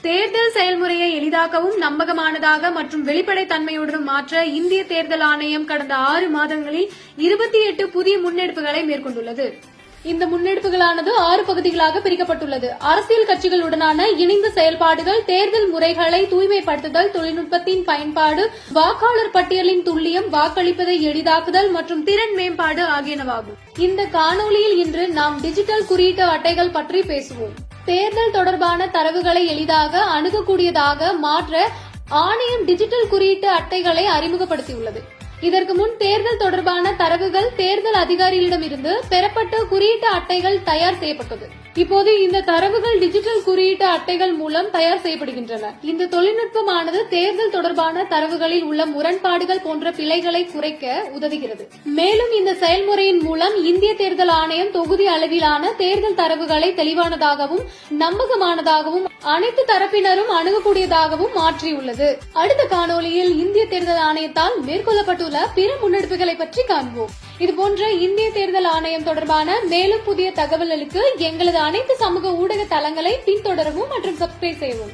தேர்தல் செயல்முறையை எளிதாக்கவும் நம்பகமானதாக மற்றும் வெளிப்படைத்தன்மையுடன் மாற்ற இந்திய தேர்தல் ஆணையம் கடந்த 6 மாதங்களில் 28 புதிய முன்னெடுப்புகளை மேற்கொண்டுள்ளது. இந்த முன்னெடுப்புகளானது 6 பகுதிகளாக பிரிக்கப்பட்டுள்ளது. அரசியல் கட்சிகளுடனான இணைந்த செயல்பாடுகள், தேர்தல் முறைகளை தூய்மைப்படுத்துதல், தொழில்நுட்பத்தின் பயன்பாடு, வாக்காளர் பட்டியலின் துல்லியம், வாக்களிப்பதை எளிதாக்குதல் மற்றும் திறன் மேம்பாடு ஆகியனவாகும். இந்த காணொளியில் இன்று நாம் டிஜிட்டல் குறியீட்டு அட்டைகள் பற்றி பேசுவோம். தேர்தல் தொடர்பான தரவுகளை எளிதாக அணுகக்கூடியதாக மாற்ற ஆணையம் டிஜிட்டல் குறியீட்டு அட்டைகளை அறிமுகப்படுத்தியுள்ளது. இதற்கு முன் தேர்தல் தொடர்பான தரவுகள் தேர்தல் அதிகாரிகளிடமிருந்து பெறப்பட்ட குறியீட்டு அட்டைகள் தயார் செய்யப்பட்டது. இப்போது இந்த தரவுகள் டிஜிட்டல் குறியீட்டு அட்டைகள் மூலம் தயார் செய்யப்படுகின்றன. இந்த தொழில்நுட்பமானது தேர்தல் தொடர்பான தரவுகளில் உள்ள முரண்பாடுகள் போன்ற பிழைகளை குறைக்க உதவுகிறது. மேலும் இந்த செயல்முறையின் மூலம் இந்திய தேர்தல் ஆணையம் தொகுதி அளவிலான தேர்தல் தரவுகளை தெளிவானதாகவும் நம்பகமானதாகவும் அனைத்து தரப்பினரும் அணுகக்கூடியதாகவும் மாற்றியுள்ளது. அடுத்த காணொளியில் இந்திய தேர்தல் ஆணையத்தால் மேற்கொள்ளப்பட்டுள்ள பிற முன்னெடுப்புகளை பற்றி காண்போம். இதுபோன்ற இந்திய தேர்தல் ஆணையம் தொடர்பான மேலும் புதிய தகவல்களுக்கு எங்களது அனைத்து சமூக ஊடக தளங்களை பின்தொடரவும் மற்றும் சப்ஸ்கிரைப் செய்யவும்.